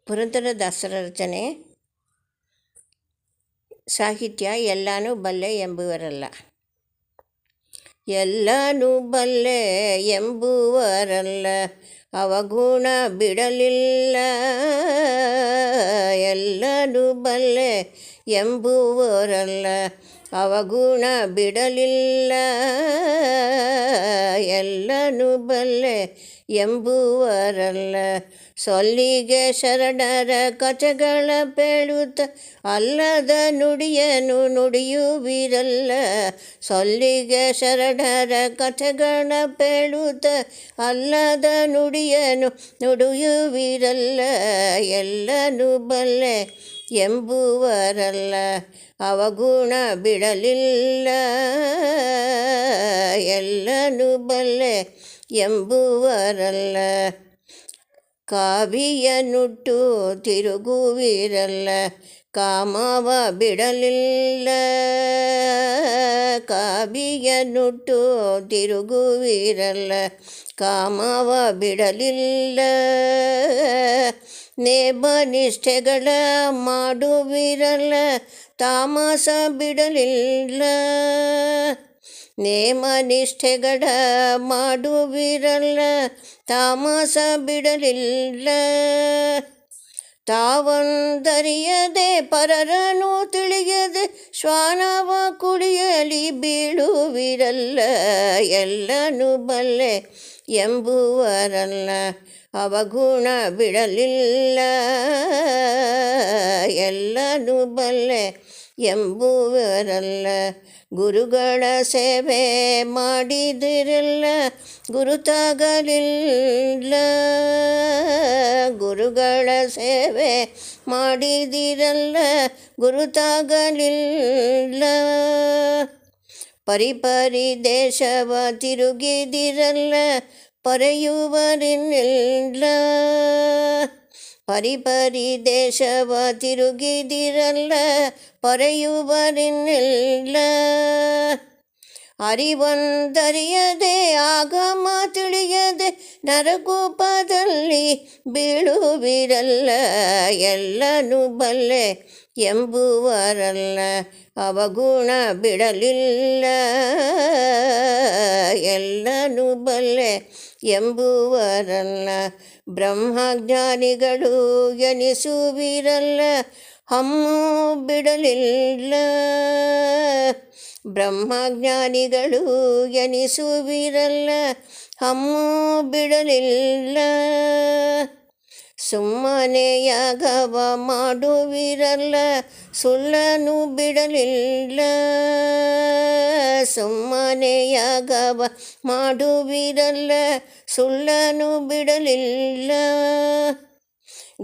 ಪುರಂದರದಾಸರ ರಚನೆ. ಸಾಹಿತ್ಯ. ಎಲ್ಲಾನು ಬಲ್ಲೆ ಎಂಬುವರಲ್ಲ. ಎಲ್ಲಾನು ಬಲ್ಲೆ ಎಂಬುವರಲ್ಲ, ಅವಗುಣ ಬಿಡಲಿಲ್ಲ. ಎಲ್ಲಾನು ಬಲ್ಲೆ ಎಂಬುವರಲ್ಲ, ಅವಗುಣ ಬಿಡಲಿಲ್ಲ. ಎಲ್ಲಾನು ಬಲ್ಲೆ ಎಂಬುವರಲ್ಲ, ಸೊಲ್ಲಿಗೆ ಶರಣರ ಕಥೆಗಳ ಪೇಳುತ್ತ ಅಲ್ಲದ ನುಡಿಯನು ನುಡಿಯುವಿರಲ್ಲ. ಸೊಲ್ಲಿಗೆ ಶರಣರ ಕಥೆಗಳ ಪೇಳುತ್ತ ಅಲ್ಲದ ನುಡಿಯನು ನುಡಿಯುವಿರಲ್ಲ. ಎಲ್ಲನು ಬಲ್ಲೆ ಎಂಬುವರಲ್ಲ, ಅವಗುಣ ಬಿಡಲಿಲ್ಲ. ಎಲ್ಲನು ಬಲ್ಲೆ ಎಂಬುವರಲ್ಲ, ಕಾವಿಯ ನುಟ್ಟು ತಿರುಗುವಿರಲ್ಲ. ಕಾಮವ ಬಿಡಲಿಲ್ಲ. ಕಾವಿಯ ನುಟ್ಟು ತಿರುಗುವಿರಲ್ಲ, ಕಾಮವ ಬಿಡಲಿಲ್ಲ. ನೇಮನಿಷ್ಠೆಗಳ ಮಾಡುವಿರಲ್ಲ, ತಾಮಸ ಬಿಡಲಿಲ್ಲ. ನೇಮನಿಷ್ಠೆಗಳ ಮಾಡುವಿರಲ್ಲ, ತಾಮಸ ಬಿಡಲಿಲ್ಲ. ತಾವಂದರಿಯದೆ ಪರರನು ತಿಳಿಯದೆ ಶ್ವಾನವ ಕುಡಿಯಲಿ ಬೀಳುವಿರಲ್ಲ. ಎಲ್ಲನು ಬಲ್ಲೆ ಎಂಬುವರಲ್ಲ, ಅವಗುಣ ಬಿಡಲಿಲ್ಲ. ಎಲ್ಲನು ಬಲ್ಲೆ ಎಂಬುವರಲ್ಲ, ಗುರುಗಳ ಸೇವೆ ಮಾಡಿದಿರಲ್ಲ, ಗುರುತಾಗಲಿಲ್ಲ. ಗುರುಗಳ ಸೇವೆ ಮಾಡಿದಿರಲ್ಲ, ಗುರುತಾಗಲಿಲ್ಲ. ಪರಿಪರಿ ದೇಶವ ತಿರುಗಿದಿರಲ್ಲ, ಪರೆಯುವರಿಲ್ಲ. ಪರಿಪರಿ ದೇಶವ ತಿರುಗಿದಿರಲ್ಲ, ಪರೆಯುವರಿಲ್ಲ. ಅರಿವಂದರಿಯದೆ ಆಗಮ ತಿಳಿಯದೆ ನರಕೋಪದಲ್ಲಿ ಬೀಳುವಿರಲ್ಲ. ಎಲ್ಲನು ಬಲ್ಲೆ ಎಂಬುವರಲ್ಲ, ಅವಗುಣ ಬಿಡಲಿಲ್ಲ. ಎಲ್ಲನು ಬಲ್ಲೆ ಎಂಬುವರಲ್ಲ, ಬ್ರಹ್ಮಜ್ಞಾನಿಗಳು ಎನಿಸುವಿರಲ್ಲ, ಹಮ್ಮು ಬಿಡಲಿಲ್ಲ. ಬ್ರಹ್ಮಜ್ಞಾನಿಗಳು ಎನಿಸುವಿರಲ್ಲ, ಹಮ್ಮು ಬಿಡಲಿಲ್ಲ. ಸುಮ್ಮನೆ ಯಾಗವ ಮಾಡುವಿರಲ್ಲ, ಸುಳ್ಳನು ಬಿಡಲಿಲ್ಲ. ಸುಮ್ಮನೆ ಯಾಗವ ಮಾಡುವಿರಲ್ಲ, ಸುಳ್ಳನು ಬಿಡಲಿಲ್ಲ.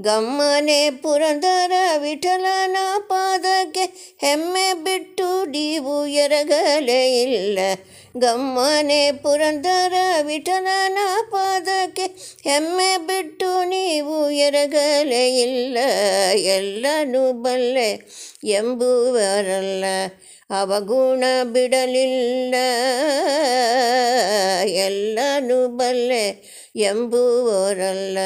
ಗಮ್ಮನೆ ಪುರಂದರ ವಿಠಲನ ಪಾದಕ್ಕೆ ಹೆಮ್ಮೆ ಬಿಟ್ಟು ನೀವು ಎರಗಲೇ ಇಲ್ಲ. ಗಮ್ಮನೆ ಪುರಂದರ ವಿಠಲನ ಪಾದಕ್ಕೆ ಹೆಮ್ಮೆ ಬಿಟ್ಟು ನೀವು ಎರಗಲೇ ಇಲ್ಲ. ಎಲ್ಲನು ಬಲ್ಲೆ ಎಂಬುವರಲ್ಲ, ಅವಗುಣ ಬಿಡಲಿಲ್ಲ. ಎಲ್ಲನು ಬಲ್ಲೆ ಎಂಬುವರಲ್ಲ.